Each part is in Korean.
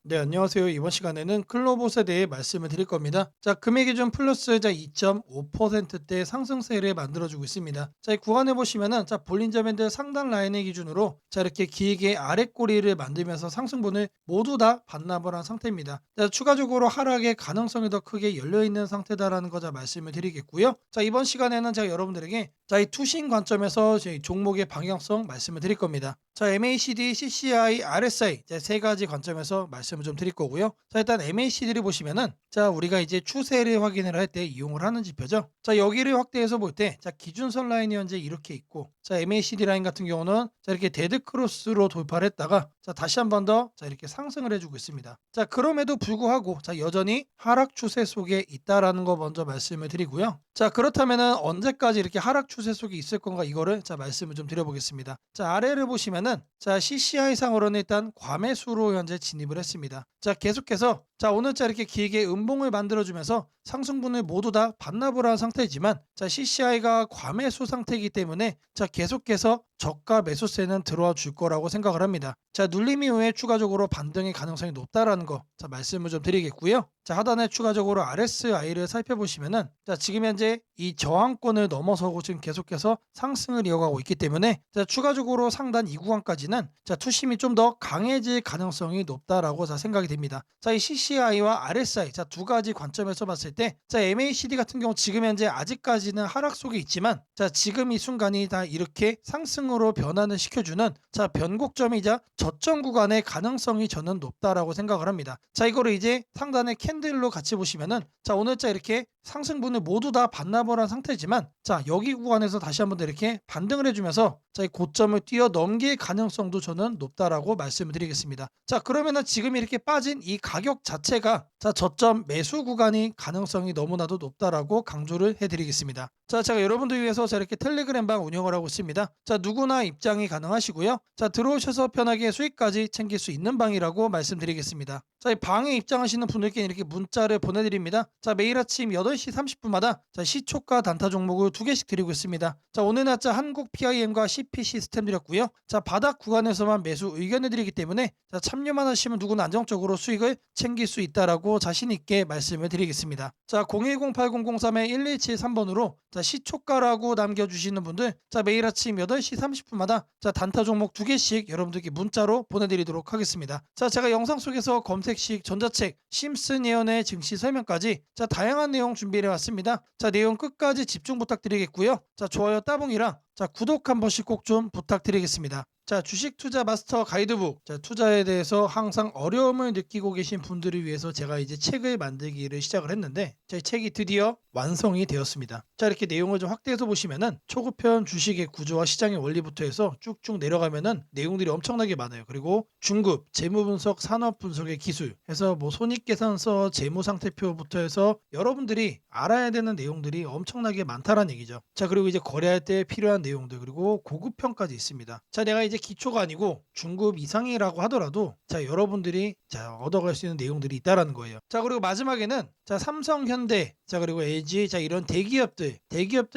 네, 안녕하세요. 이번 시간에는 클로봇에 대해 말씀을 드릴 겁니다. 자, 금액 기준 플러스 2.5%대 상승세를 만들어주고 있습니다. 자, 이 구간에 보시면은 볼린저 밴드 상단 라인을 기준으로 이렇게 길게 아래 꼬리를 만들면서 상승분을 모두 다 반납을 한 상태입니다. 자, 추가적으로 하락의 가능성이 더 크게 열려 있는 상태다라는 거 말씀을 드리겠고요. 자, 이번 시간에는 제가 여러분들에게 이 투신 관점에서 저희 종목의 방향성 말씀을 드릴 겁니다. 자, MACD, CCI, RSI 세 가지 관점에서 말씀을 좀 드릴 거고요. 자, 일단 MACD를 보시면은 우리가 이제 추세를 확인을 할 때 이용을 하는 지표죠. 자, 여기를 확대해서 볼 때 기준선 라인이 현재 이렇게 있고, 자, MACD 라인 같은 경우는 이렇게 데드 크로스로 돌파를 했다가 다시 한 번 더 이렇게 상승을 해주고 있습니다. 자, 그럼에도 불구하고 여전히 하락 추세 속에 있다라는 거 먼저 말씀을 드리고요. 자, 그렇다면은 언제까지 이렇게 하락 추세 속에 있을 건가, 이거를 말씀을 좀 드려보겠습니다. 자, 아래를 보시면은 CCI 상으로는 일단 과매수로 현재 진입을 했습니다. 자, 계속해서 오늘자 이렇게 길게 음봉을 만들어주면서 상승분을 모두 다 반납을 한 상태이지만, CCI가 과매수 상태이기 때문에 계속해서 저가 매수세는 들어와 줄 거라고 생각을 합니다. 자, 눌림 이후에 추가적으로 반등의 가능성이 높다라는 거 말씀을 좀 드리겠고요. 자, 하단에 추가적으로 RSI를 살펴보시면은 지금 현재 이 저항권을 넘어서고 지금 계속해서 상승을 이어가고 있기 때문에 추가적으로 상단 이 구간까지는 투심이 좀 더 강해질 가능성이 높다라고 생각이 됩니다. 자, 이 CCI와 RSI 두 가지 관점에서 봤을 때 MACD 같은 경우 지금 현재 아직까지는 하락 속에 있지만, 지금 이 순간이 다 이렇게 상승으로 변환을 시켜주는 변곡점이자 저점 구간의 가능성이 저는 높다라고 생각을 합니다. 자, 이거를 이제 상단의 캔들로 같이 보시면은 오늘자 이렇게 상승분을 모두 다 반납을 한 상태지만, 여기 구간에서 다시 한번 더 이렇게 반등을 해주면서 이 고점을 뛰어넘길 가능성도 저는 높다라고 말씀을 드리겠습니다. 자, 그러면은 지금 이렇게 빠진 이 가격 자체가 저점 매수 구간이 가능성이 너무나도 높다라고 강조를 해드리겠습니다. 자, 제가 여러분들 위해서 이렇게 텔레그램방 운영을 하고 있습니다. 자, 누구나 입장이 가능하시고요. 자, 들어오셔서 편하게 수익까지 챙길 수 있는 방이라고 말씀드리겠습니다. 자, 이 방에 입장하시는 분들께 이렇게 문자를 보내드립니다. 자, 매일 아침 8시 30분마다 시초가 단타 종목을 2개씩 드리고 있습니다. 자, 오늘 날짜 한국 PIM과 CP 시스템 드렸고요. 자, 바닥 구간에서만 매수 의견을 드리기 때문에 참여만 하시면 누구나 안정적으로 수익을 챙길 수 있다라고 자신 있게 말씀을 드리겠습니다. 자, 010-8003-1173번으로 시초가라고 남겨주시는 분들 매일 아침 8시 30분마다 단타 종목 2개씩 여러분들께 문자로 보내드리도록 하겠습니다. 자, 제가 영상 속에서 검색식 전자책 심슨 예언의 증시 설명까지 다양한 내용 준비해 왔습니다. 자, 내용 끝까지 집중 부탁드리겠고요. 자, 좋아요 따봉이랑 구독 한 번씩 꼭 좀 부탁드리겠습니다. 자, 주식 투자 마스터 가이드북. 투자에 대해서 항상 어려움을 느끼고 계신 분들을 위해서 제가 이제 책을 만들기를 시작을 했는데, 이 책이 드디어 완성이 되었습니다. 자, 이렇게 내용을 좀 확대해서 보시면은 초급편 주식의 구조와 시장의 원리부터 해서 쭉쭉 내려가면은 내용들이 엄청나게 많아요. 그리고 중급 재무 분석, 산업 분석의 기술 해서 손익계산서, 재무 상태표부터 해서 여러분들이 알아야 되는 내용들이 엄청나게 많다라는 얘기죠. 자, 그리고 이제 거래할 때 필요한 내용들, 그리고 고급편까지 있습니다. 자, 내가 이제 기초가 아니고 중급 이상이라고 하더라도 여러분들이 얻어갈 수 있는 내용들이 있다라는 거예요. 자, 그리고 마지막에는 삼성, 현대, 그리고 LG, 이런 대기업들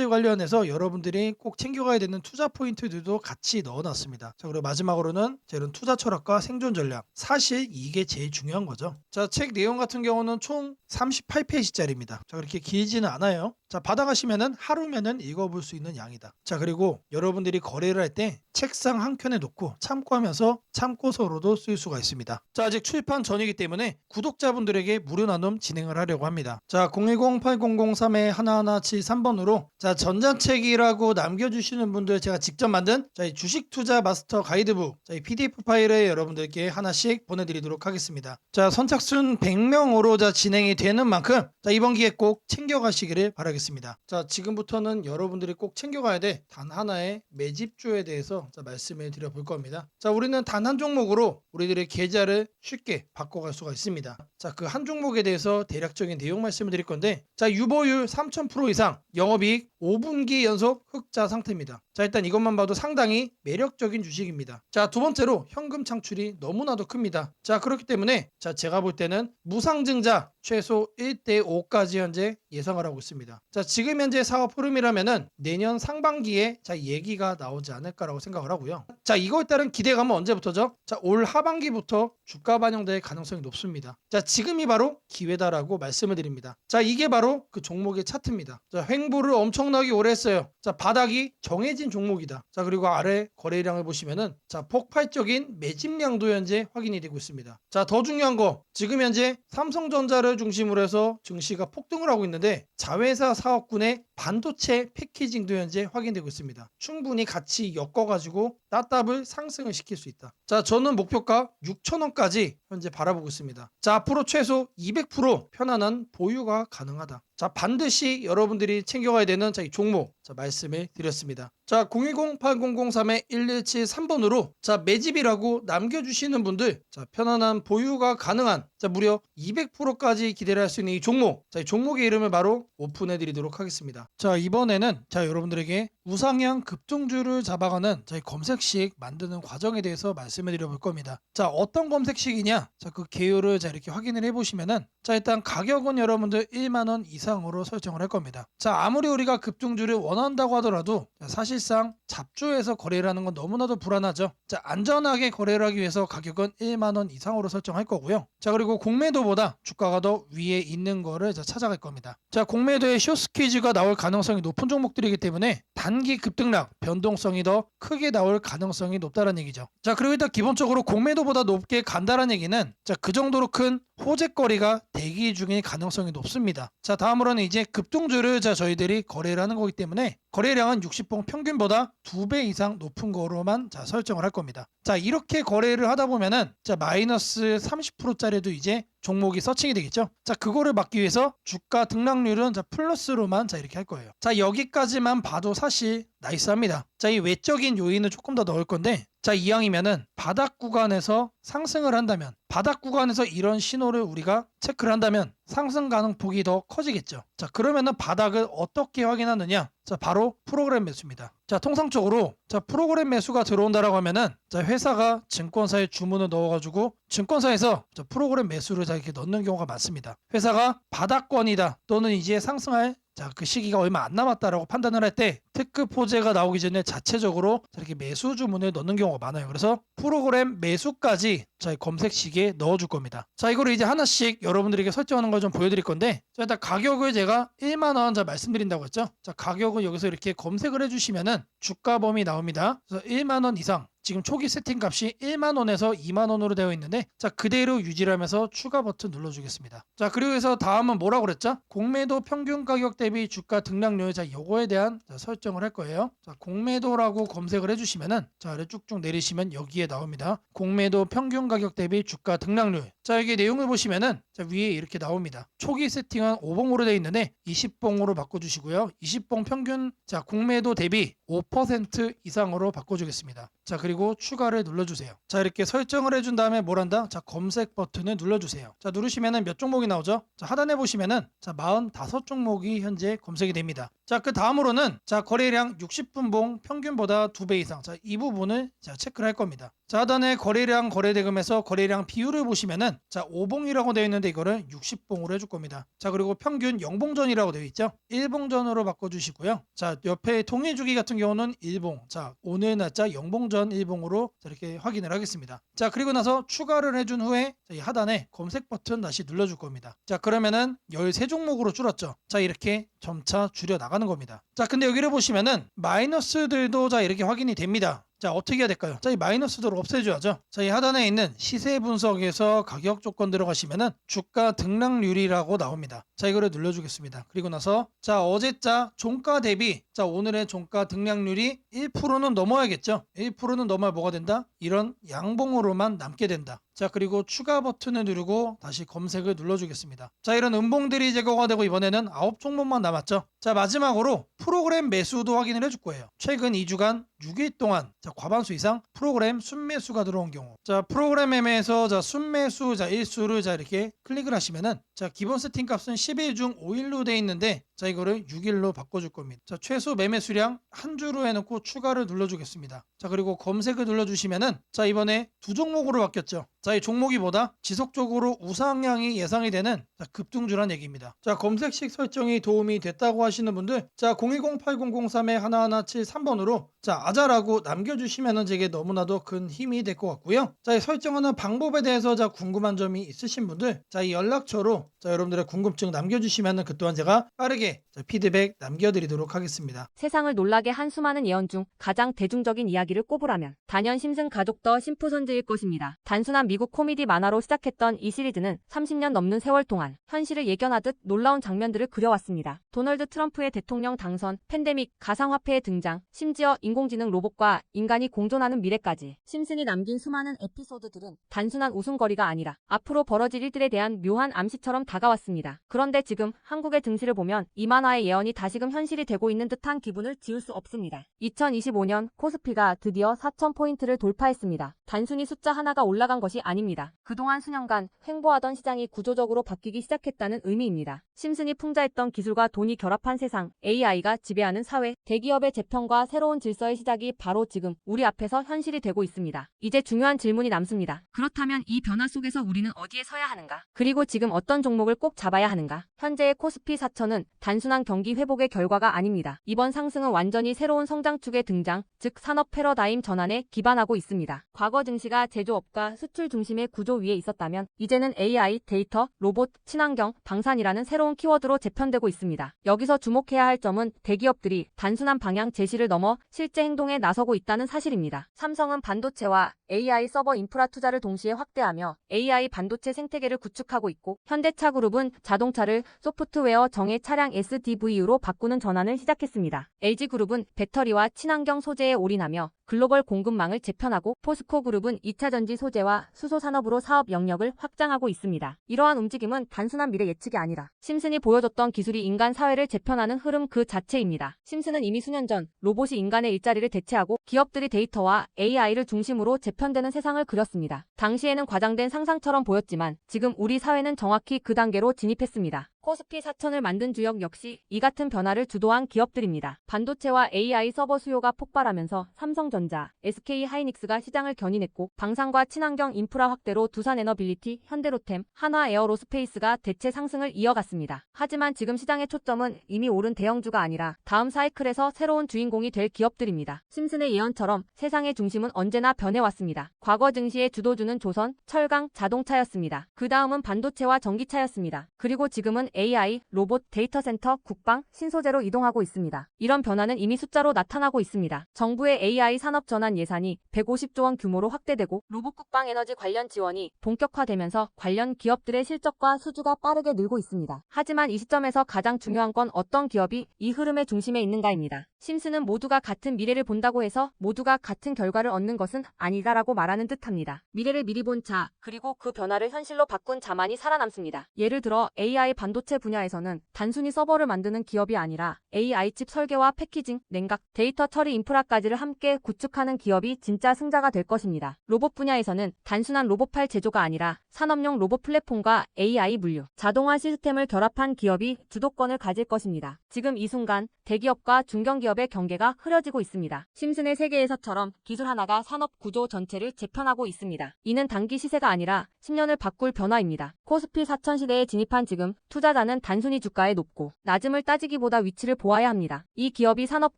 관련해서 여러분들이 꼭 챙겨가야 되는 투자 포인트들도 같이 넣어놨습니다. 자, 그리고 마지막으로는 이런 투자 철학과 생존 전략, 사실 이게 제일 중요한 거죠. 자, 책 내용 같은 경우는 총 38페이지짜리입니다. 자, 그렇게 길지는 않아요. 자, 받아가시면은 하루면은 읽어볼 수 있는 양이다. 자, 그리고 여러분들이 거래를 할 때 책상 한 켠에 놓고 참고하면서 참고서로도 쓸 수가 있습니다. 자, 아직 출판 전이기 때문에 구독자분들에게 무료 나눔 진행을 하려고 합니다. 자, 010-8003-1173번으로 전자책이라고 남겨주시는 분들 제가 직접 만든 이 주식 투자 마스터 가이드북 이 PDF 파일을 여러분들께 하나씩 보내드리도록 하겠습니다. 자, 선착순 100명으로 진행이 되는 만큼 이번 기회 꼭 챙겨가시기를 바라겠습니다. 자, 지금부터는 여러분들이 꼭 챙겨가야 돼 단 하나의 매집주에 대해서 말씀을 드려볼 겁니다. 자, 우리는 단 한 종목으로 우리들의 계좌를 쉽게 바꿔갈 수가 있습니다. 자, 그 한 종목에 대해서 대략적인 내용 말씀을 드릴 건데, 자, 유보율 3000% 이상, 영업이익 5분기 연속 흑자 상태입니다. 자, 일단 이것만 봐도 상당히 매력적인 주식입니다. 자, 두 번째로 현금 창출이 너무나도 큽니다. 자, 그렇기 때문에 제가 볼 때는 무상증자 최소 1대5까지 현재 예상을 하고 있습니다. 자, 지금 현재 사업 흐름이라면은 내년 상반기에 얘기가 나오지 않을까라고 생각을 하고요. 자, 이거에 따른 기대감은 언제부터죠? 자, 올 하반기부터 주가 반영될 가능성이 높습니다. 자, 지금이 바로 기회다라고 말씀을 드립니다. 자, 이게 바로 그 종목의 차트입니다. 자, 횡보를 엄청나게 오래 했어요. 자, 바닥이 정해진 종목이다. 자, 그리고 아래 거래량을 보시면은 자, 폭발적인 매집량도 현재 확인이 되고 있습니다. 자, 더 중요한 거 지금 현재 삼성전자를 중심으로 해서 증시가 폭등을 하고 있는데 자회사 사업군의 반도체 패키징도 현재 확인되고 있습니다. 충분히 같이 엮어가지고 따답을 상승을 시킬 수 있다. 자, 저는 목표가 6,000원까지 현재 바라보고 있습니다. 자, 앞으로 최소 200% 편안한 보유가 가능하다. 자, 반드시 여러분들이 챙겨가야 되는 이 종목 말씀을 드렸습니다. 자, 010-8003-1173번으로 자, 매집이라고 남겨주시는 분들 자, 편안한 보유가 가능한 자, 무려 200%까지 기대를 할 수 있는 이 종목 자, 이 종목의 이름을 바로 오픈해 드리도록 하겠습니다. 자, 이번에는 자, 여러분들에게 우상향 급등주를 잡아가는 자, 이 검색식 만드는 과정에 대해서 말씀을 드려볼 겁니다. 자, 어떤 검색식이냐? 자, 그 개요를 자, 이렇게 확인을 해보시면은 자, 일단 가격은 여러분들 1만원 이상으로 설정을 할 겁니다. 자, 아무리 우리가 급등주를 원한다고 하더라도 자, 사실상 잡주에서 거래를 하는 건 너무나도 불안하죠. 자, 안전하게 거래를 하기 위해서 가격은 1만원 이상으로 설정할 거고요. 자, 그리고 공매도보다 주가가 더 위에 있는 거를 자, 찾아갈 겁니다. 자, 공매도에 숏스퀴즈가 나올 가능성이 높은 종목들이기 때문에 단기 급등락 변동성이 더 크게 나올 가능성이 높다는 얘기죠. 자, 그리고 일단 기본적으로 공매도보다 높게 간다는 얘기는 자, 그 정도로 큰 호재거리가 대기 중일 가능성이 높습니다. 자, 다음으로는 이제 급등주를 자, 저희들이 거래를 하는 거기 때문에 거래량은 60봉 평균보다 2배 이상 높은 거로만 자, 설정을 할 겁니다. 자, 이렇게 거래를 하다 보면은 자, 마이너스 30%짜리도 이제 종목이 서칭이 되겠죠. 자, 그거를 막기 위해서 주가 등락률은 자, 플러스로만 자, 이렇게 할 거예요. 자, 여기까지만 봐도 사실 나이스합니다. 자, 이 외적인 요인은 조금 더 넣을 건데 자, 이왕이면은 바닥 구간에서 상승을 한다면 바닥 구간에서 이런 신호를 우리가 체크를 한다면 상승 가능폭이 더 커지겠죠. 자, 그러면은 바닥을 어떻게 확인하느냐? 자, 바로 프로그램 매수입니다. 자, 통상적으로 자, 프로그램 매수가 들어온다라고 하면은 자, 회사가 증권사에 주문을 넣어가지고 증권사에서 자, 프로그램 매수를 자, 이렇게 넣는 경우가 많습니다. 회사가 바닥권이다 또는 이제 상승할 자, 그 시기가 얼마 안 남았다라고 판단을 할 때 특급 호재가 나오기 전에 자체적으로 이렇게 매수 주문을 넣는 경우가 많아요. 그래서 프로그램 매수까지 자, 검색식에 넣어줄 겁니다. 자, 이거를 이제 하나씩 여러분들에게 설정하는 걸 좀 보여드릴 건데 자, 일단 가격을 제가 1만원 자, 말씀드린다고 했죠. 자, 가격을 여기서 이렇게 검색을 해주시면은 주가 범위 나옵니다. 그래서 1만원 이상 지금 초기 세팅 값이 1만원에서 2만원으로 되어 있는데 자, 그대로 유지를 하면서 추가 버튼 눌러주겠습니다. 자, 그리고 해서 다음은 뭐라고 그랬죠? 공매도 평균 가격 대비 주가 등락률 자, 요거에 대한 자, 설정을 할 거예요. 자, 공매도라고 검색을 해주시면은 자, 아래 쭉쭉 내리시면 여기에 나옵니다. 공매도 평균 가격 대비 주가 등락률. 자, 여기 내용을 보시면은 자, 위에 이렇게 나옵니다. 초기 세팅은 5봉으로 되어 있는데 20봉으로 바꿔주시고요. 20봉 평균 자, 공매도 대비 5% 이상으로 바꿔주겠습니다. 자, 그리고 추가를 눌러주세요. 자, 이렇게 설정을 해준 다음에 뭘 한다? 자, 검색 버튼을 눌러주세요. 자, 누르시면은 몇 종목이 나오죠? 자, 하단에 보시면은 자, 45종목이 현재 검색이 됩니다. 자, 그 다음으로는 자, 거래량 60분봉 평균보다 2배 이상. 자, 이 부분을 자, 체크를 할 겁니다. 자, 하단에 거래량 거래대금에서 거래량 비율을 보시면은 자, 5봉이라고 되어 있는데 이거를 60봉으로 해줄 겁니다. 자, 그리고 평균 0봉전이라고 되어 있죠. 1봉전으로 바꿔주시고요. 자, 옆에 통일주기 같은 경우는 1봉. 자, 오늘 날짜 0봉전 1봉으로 이렇게 확인을 하겠습니다. 자, 그리고 나서 추가를 해준 후에 자, 이 하단에 검색 버튼 다시 눌러줄 겁니다. 자, 그러면은 13종목으로 줄었죠. 자, 이렇게 점차 줄여 나가는 겁니다. 자, 근데 여기를 보시면은 마이너스들도 자, 이렇게 확인이 됩니다. 자, 어떻게 해야 될까요? 자, 이 마이너스도를 없애줘야죠. 자, 이 하단에 있는 시세 분석에서 가격 조건 들어가시면은 주가 등락률이라고 나옵니다. 자, 이거를 눌러주겠습니다. 그리고 나서 자, 어제자 종가 대비 자, 오늘의 종가 등락률이 1%는 넘어야겠죠. 1%는 넘어야 뭐가 된다? 이런 양봉으로만 남게 된다. 자, 그리고 추가 버튼을 누르고 다시 검색을 눌러주겠습니다. 자, 이런 음봉들이 제거가 되고 이번에는 9종목만 남았죠. 자, 마지막으로 프로그램 매수도 확인을 해줄 거예요. 최근 2주간 6일 동안 자, 과반수 이상 프로그램 순매수가 들어온 경우. 자, 프로그램 매매에서 자, 순매수 자, 일수를 자, 이렇게 클릭을 하시면은 자, 기본 세팅 값은 10일 중 5일로 돼 있는데 자, 이거를 6일로 바꿔줄 겁니다. 자, 최소 매매 수량 한 주로 해놓고 추가를 눌러주겠습니다. 자, 그리고 검색을 눌러주시면은 자, 이번에 두 종목으로 바뀌었죠. 자, 이 종목이 뭐다? 지속적으로 우상향이 예상이 되는 자, 급등주란 얘기입니다. 자, 검색식 설정이 도움이 됐다고 하시는 분들 자, 010-8003-1173번으로 자, 아자라고 남겨주시면은 제게 너무나도 큰 힘이 될 것 같고요. 자, 이 설정하는 방법에 대해서 자, 궁금한 점이 있으신 분들 자, 이 연락처로 자, 여러분들의 궁금증 남겨주시면은 그 또한 제가 빠르게 자, 피드백 남겨드리도록 하겠습니다. 세상을 놀라게 한 수많은 예언 중 가장 대중적인 이야기를 꼽으라면 단연 심슨 가족 더 심프손즈일 것입니다. 단순한 미국 코미디 만화로 시작했던 이 시리즈는 30년 넘는 세월 동안 현실을 예견하듯 놀라운 장면들을 그려왔습니다. 도널드 트럼프의 대통령 당선, 팬데믹, 가상화폐의 등장, 심지어 인공지능 로봇과 인간이 공존하는 미래까지 심슨이 남긴 수많은 에피소드들은 단순한 웃음거리가 아니라 앞으로 벌어질 일들에 대한 묘한 암시처럼 다가왔습니다. 그런데 지금 한국의 증시를 보면 이 만화의 예언이 다시금 현실이 되고 있는 듯한 기분을 지울 수 없습니다. 2025년 코스피가 드디어 4,000포인트를 돌파했습니다. 단순히 숫자 하나가 올라간 것이 아닙니다. 그동안 수년간 횡보하던 시장이 구조적으로 바뀌기 시작했다는 의미입니다. 심슨이 풍자했던 기술과 돈이 결합한 세상, AI가 지배하는 사회, 대기업의 재편과 새로운 질서의 시작이 바로 지금 우리 앞에서 현실이 되고 있습니다. 이제 중요한 질문이 남습니다. 그렇다면 이 변화 속에서 우리는 어디에 서야 하는가? 그리고 지금 어떤 종목을 꼭 잡아야 하는가? 현재의 코스피 4천은 단순한 경기 회복의 결과가 아닙니다. 이번 상승은 완전히 새로운 성장축의 등장, 즉 산업 패러다임 전환에 기반하고 있습니다. 과거 증시가 제조업과 수출 중심의 구조 위에 있었다면 이제는 AI, 데이터, 로봇, 친환경, 방산이라는 새로운 키워드로 재편되고 있습니다. 여기서 주목해야 할 점은 대기업들이 단순한 방향 제시를 넘어 실제 행동에 나서고 있다는 사실입니다. 삼성은 반도체와 AI 서버 인프라 투자를 동시에 확대하며 AI 반도체 생태계를 구축하고 있고, 현대차그룹은 자동차를 소프트웨어 정예 차량 SDV로 바꾸는 전환을 시작했습니다. LG그룹은 배터리와 친환경 소재에 올인하며 글로벌 공급망을 재편하고, 포스코그룹은 2차전지 소재와 수소 산업으로 사업 영역을 확장하고 있습니다. 이러한 움직임은 단순한 미래 예측이 아니라 심슨이 보여줬던 기술이 인간 사회를 재편하는 흐름 그 자체입니다. 심슨은 이미 수년 전 로봇이 인간의 일자리를 대체하고 기업들이 데이터와 AI를 중심으로 재편되는 세상을 그렸습니다. 당시에는 과장된 상상처럼 보였지만 지금 우리 사회는 정확히 그 단계로 진입했습니다. 코스피 4천을 만든 주역 역시 이 같은 변화를 주도한 기업들입니다. 반도체와 AI 서버 수요가 폭발하면서 삼성전자, SK하이닉스가 시장을 견인했고, 방산과 친환경 인프라 확대로 두산에너빌리티, 현대로템, 한화에어로스페이스가 대체 상승을 이어갔습니다. 하지만 지금 시장의 초점은 이미 오른 대형주가 아니라 다음 사이클에서 새로운 주인공이 될 기업들입니다. 심슨의 예언처럼 세상의 중심은 언제나 변해왔습니다. 과거 증시의 주도주는 조선, 철강, 자동차였습니다. 그 다음은 반도체와 전기차였습니다. 그리고 지금은 AI, 로봇, 데이터 센터, 국방, 신소재로 이동하고 있습니다. 이런 변화는 이미 숫자로 나타나고 있습니다. 정부의 AI 산업 전환 예산이 150조 원 규모로 확대되고, 로봇 국방 에너지 관련 지원이 본격화되면서 관련 기업들의 실적과 수주가 빠르게 늘고 있습니다. 하지만 이 시점에서 가장 중요한 건 어떤 기업이 이 흐름의 중심에 있는가입니다. 심슨은 모두가 같은 미래를 본다고 해서 모두가 같은 결과를 얻는 것은 아니다라고 말하는 듯합니다. 미래를 미리 본 자, 그리고 그 변화를 현실로 바꾼 자만이 살아남습니다. 예를 들어 AI 반도체 분야에서는 단순히 서버를 만드는 기업이 아니라 AI 칩 설계와 패키징, 냉각, 데이터 처리 인프라까지를 함께 구축하는 기업이 진짜 승자가 될 것입니다. 로봇 분야에서는 단순한 로봇팔 제조가 아니라 산업용 로봇 플랫폼과 AI 물류, 자동화 시스템을 결합한 기업이 주도권을 가질 것입니다. 지금 이 순간 대기업과 중견기업의 경계가 흐려지고 있습니다. 심슨의 세계에서처럼 기술 하나가 산업 구조 전체를 재편하고 있습니다. 이는 단기 시세가 아니라 10년을 바꿀 변화입니다. 코스피 4천 시대에 진입한 지금 투자자는 단순히 주가의 높고 낮음을 따지기보다 위치를 보아야 합니다. 이 기업이 산업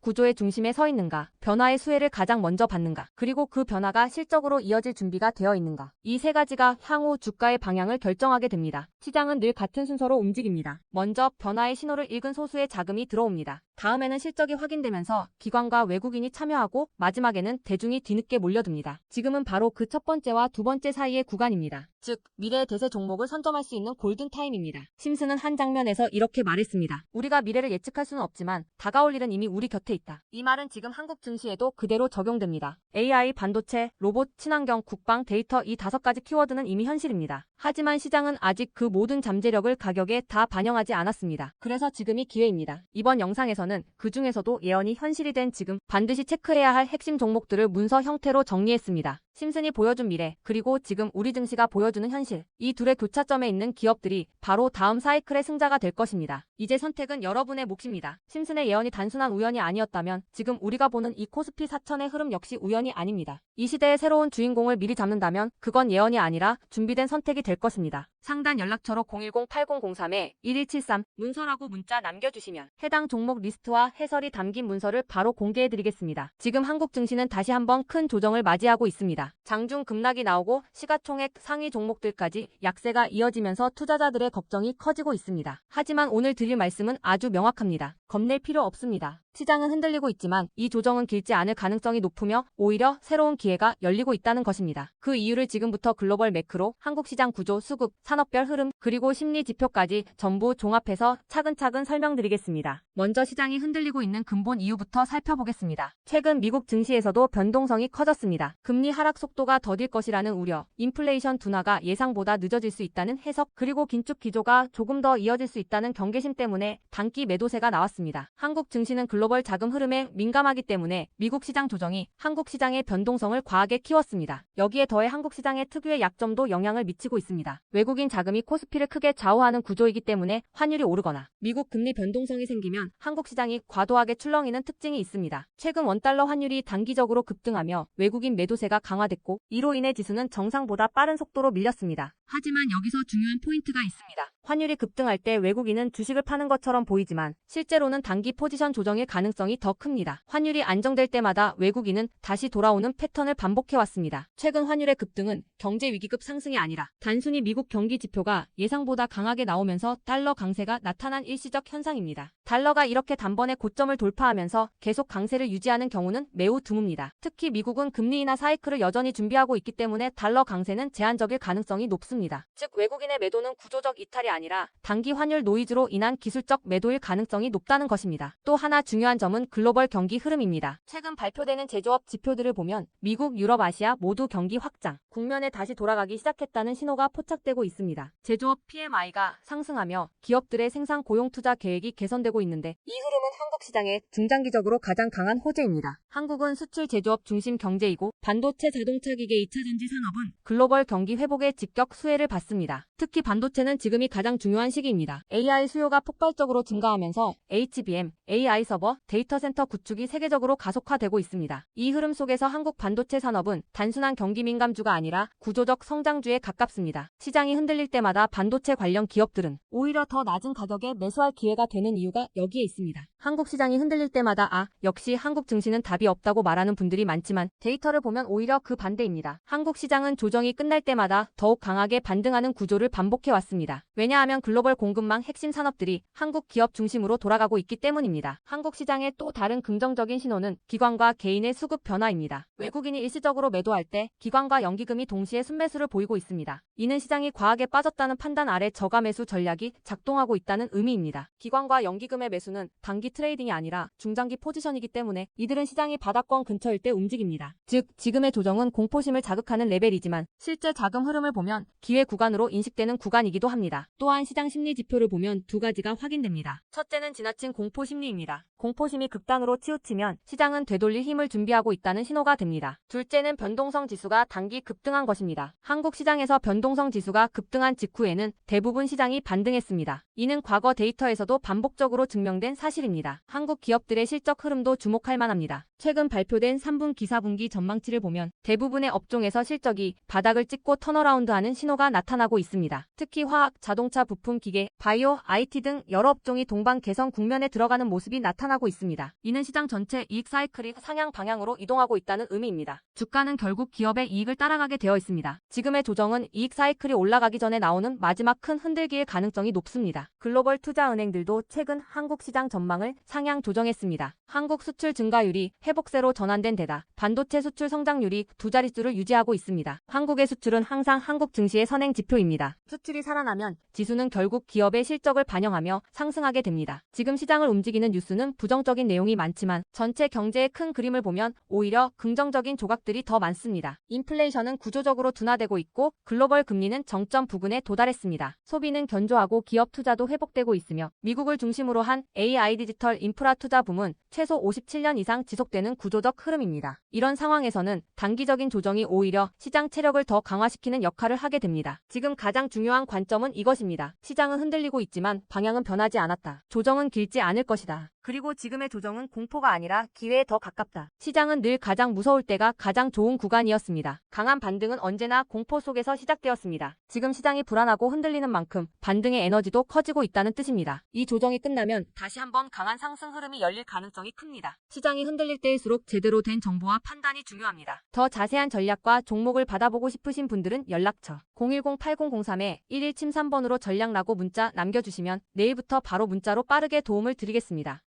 구조의 중심에 서 있는가, 변화의 수혜를 가장 먼저 받는가, 그리고 그 변화가 실적으로 이어질 준비가 되어 있는가. 이 세 가지가 향후 주가의 방향을 결정하게 됩니다. 시장은 늘 같은 순서로 움직입니다. 먼저 변화의 신호를 읽은 소수의 자금이 들어옵니다. 다음에는 실적이 확인되면서 기관과 외국인이 참여하고, 마지막에는 대중이 뒤늦게 몰려듭니다. 지금은 바로 그 첫 번째와 두 번째 사이의 구간입니다. 즉, 미래의 대세 종목을 선점할 수 있는 골든타임입니다. 심슨은 한 장면에서 이렇게 말했습니다. 우리가 미래를 예측할 수는 없지만 다가올 일은 이미 우리 곁에 있다. 이 말은 지금 한국 증시에도 그대로 적용됩니다. AI, 반도체, 로봇, 친환경, 국방, 데이터, 이 5가지 키워드는 이미 현실입니다. 하지만 시장은 아직 그 모든 잠재력을 가격에 다 반영하지 않았습니다. 그래서 지금이 기회입니다. 이번 영상에서는 그 중에서도 예언이 현실이 된 지금 반드시 체크해야 할 핵심 종목들을 문서 형태로 정리했습니다. 심슨이 보여준 미래, 그리고 지금 우리 증시가 보여주는 현실, 이 둘의 교차점에 있는 기업들이 바로 다음 사이클 사이클의 승자가 될 것입니다. 이제 선택은 여러분의 몫입니다. 심슨의 예언이 단순한 우연이 아니었다면 지금 우리가 보는 이 코스피 4천의 흐름 역시 우연이 아닙니다. 이 시대의 새로운 주인공을 미리 잡는다면 그건 예언이 아니라 준비된 선택이 될 것입니다. 상단 연락처로 010-8003-1173 문서라고 문자 남겨주시면 해당 종목 리스트와 해설이 담긴 문서를 바로 공개해드리겠습니다. 지금 한국 증시는 다시 한번 큰 조정을 맞이하고 있습니다. 장중 급락이 나오고 시가총액 상위 종목들까지 약세가 이어지면서 투자자들의 걱정이 커지고 있습니다. 하지만 오늘 드릴 말씀은 아주 명확합니다. 겁낼 필요 없습니다. 시장은 흔들리고 있지만 이 조정은 길지 않을 가능성이 높으며 오히려 새로운 기회가 열리고 있다는 것입니다. 그 이유를 지금부터 글로벌 매크로, 한국 시장 구조, 수급, 산업별 흐름, 그리고 심리 지표까지 전부 종합해서 차근차근 설명드리겠습니다. 먼저 시장이 흔들리고 있는 근본 이유부터 살펴보겠습니다. 최근 미국 증시에서도 변동성이 커졌습니다. 금리 하락 속도가 더딜 것이라는 우려, 인플레이션 둔화가 예상보다 늦어질 수 있다는 해석, 그리고 긴축 기조가 조금 더 이어질 수 있다는 경계심 때문에 단기 매도세가 나왔습니다. 한국 증시는 글로벌 자금 흐름에 민감하기 때문에 미국 시장 조정이 한국 시장의 변동성을 과하게 키웠습니다. 여기에 더해 한국 시장의 특유의 약점도 영향을 미치고 있습니다. 외국인 자금이 코스피를 크게 좌우하는 구조이기 때문에 환율이 오르거나 미국 금리 변동성이 생기면 한국 시장이 과도하게 출렁이는 특징이 있습니다. 최근 원달러 환율이 단기적으로 급등하며 외국인 매도세가 강화됐고 이로 인해 지수는 정상보다 빠른 속도로 밀렸습니다. 하지만 여기서 중요한 포인트가 있습니다. 환율이 급등할 때 외국인은 주식을 파는 것처럼 보이지만 실제로는 단기 포지션 조정일 가능성이 더 큽니다. 환율이 안정될 때마다 외국인은 다시 돌아오는 패턴을 반복해왔습니다. 최근 환율의 급등은 경제 위기급 상승이 아니라 단순히 미국 경기 지표가 예상보다 강하게 나오면서 달러 강세가 나타난 일시적 현상입니다. 달러가 이렇게 단번에 고점을 돌파하면서 계속 강세를 유지하는 경우는 매우 드뭅니다. 특히 미국은 금리 인하 사이클을 여전히 준비하고 있기 때문에 달러 강세는 제한적일 가능성이 높습니다. 즉 외국인의 매도는 구조적 이탈이 아니라 단기 환율 노이즈로 인한 기술적 매도일 가능성이 높다는 것입니다. 또 하나 중요한 점은 글로벌 경기 흐름입니다. 최근 발표되는 제조업 지표들을 보면 미국, 유럽, 아시아 모두 경기 확장, 국면에 다시 돌아가기 시작했다는 신호가 포착되고 있습니다. 제조업 PMI가 상승하며 기업들의 생산 고용 투자 계획이 개선되고 있는데 이 흐름은 한국 시장에 중장기적으로 가장 강한 호재입니다. 한국은 수출 제조업 중심 경제이고 반도체, 자동차 기계, 2차전지 산업은 글로벌 경기 회복의 직격 수혜를 받습니다. 특히 반도체는 지금이 가장 중요한 시기입니다. AI 수요가 폭발적으로 증가하면서 HBM, AI 서버, 데이터 센터 구축이 세계적으로 가속화되고 있습니다. 이 흐름 속에서 한국 반도체 산업은 단순한 경기 민감주가 아니라 구조적 성장주에 가깝습니다. 시장이 흔들릴 때마다 반도체 관련 기업들은 오히려 더 낮은 가격에 매수할 기회가 되는 이유가 여기에 있습니다. 한국 시장이 흔들릴 때마다 역시 한국 증시는 답이 없다고 말하는 분들이 많지만 데이터를 보면 오히려 그 반대입니다. 한국 시장은 조정이 끝날 때마다 더욱 강하게 반등하는 구조를 반복해왔습니다. 왜냐하면 글로벌 공급망 핵심 산업들이 한국 기업 중심으로 돌아가고 있기 때문입니다. 한국 시장의 또 다른 긍정적인 신호는 기관과 개인의 수급 변화입니다. 외국인이 일시적으로 매도할 때 기관과 연기금이 동시에 순매수를 보이고 있습니다. 이는 시장이 과하게 빠졌다는 판단 아래 저가 매수 전략이 작동하고 있다는 의미입니다. 기관과 연기금의 매수는 단기 트레이딩이 아니라 중장기 포지션이기 때문에 이들은 시장이 바닥권 근처일 때 움직입니다. 즉 지금의 조정은 공포심을 자극하는 레벨이지만 실제 자금 흐름을 보면 기회 구간으로 인식되는 구간이기도 합니다. 또한 시장 심리 지표를 보면 두 가지가 확인됩니다. 첫째는 지나친 공포 심리입니다. 공포심이 극단으로 치우치면 시장은 되돌릴 힘을 준비하고 있다는 신호가 됩니다. 둘째는 변동성 지수가 단기 급등한 것입니다. 한국 시장에서 변동성 지수가 급등한 직후에는 대부분 시장이 반등했습니다. 이는 과거 데이터에서도 반복적으로 증명된 사실입니다. 한국 기업들의 실적 흐름도 주목할 만합니다. 최근 발표된 3분기 4분기 전망치를 보면 대부분의 업종에서 실적이 바닥을 찍고 턴어라운드하는 신호가 나타나고 있습니다. 특히 화학, 자동차 부품, 기계, 바이오, IT 등 여러 업종이 동반 개선 국면에 들어가는 모습이 나타나고 있습니다. 이는 시장 전체 이익 사이클이 상향 방향으로 이동하고 있다는 의미입니다. 주가는 결국 기업의 이익을 따라가게 되어 있습니다. 지금의 조정은 이익 사이클이 올라가기 전에 나오는 마지막 큰 흔들기일 가능성이 높습니다. 글로벌 투자은행들도 최근 한국 시장 전망을 상향 조정했습니다. 한국 수출 증가율이 회복세로 전환된 데다 반도체 수출 성장률이 두 자릿수를 유지하고 있습니다. 한국의 수출은 항상 한국 증시의 선행 지표입니다. 수출이 살아나면 지수는 결국 기업의 실적을 반영하며 상승하게 됩니다. 지금 시장을 움직이는 움직이는 뉴스는 부정적인 내용이 많지만 전체 경제의 큰 그림을 보면 오히려 긍정적인 조각들이 더 많습니다. 인플레이션은 구조적으로 둔화되고 있고 글로벌 금리는 정점 부근에 도달했습니다. 소비는 견조하고 기업 투자도 회복되고 있으며 미국을 중심으로 한 AI 디지털 인프라 투자 붐은 최소 57년 이상 지속되는 구조적 흐름입니다. 이런 상황에서는 단기적인 조정이 오히려 시장 체력을 더 강화시키는 역할을 하게 됩니다. 지금 가장 중요한 관점은 이것입니다. 시장은 흔들리고 있지만 방향은 변하지 않았다. 조정은 길지 않을 것이다. 그리고 지금의 조정은 공포가 아니라 기회에 더 가깝다. 시장은 늘 가장 무서울 때가 가장 좋은 구간이었습니다. 강한 반등은 언제나 공포 속에서 시작되었습니다. 지금 시장이 불안하고 흔들리는 만큼 반등의 에너지도 커지고 있다는 뜻입니다. 이 조정이 끝나면 다시 한번 강한 상승 흐름이 열릴 가능성이 큽니다. 시장이 흔들릴 때일수록 제대로 된 정보와 판단이 중요합니다. 더 자세한 전략과 종목을 받아보고 싶으신 분들은 연락처 010-8003-1173번으로 전략라고 문자 남겨주시면 내일부터 바로 문자로 빠르게 도움을 드리겠습니다.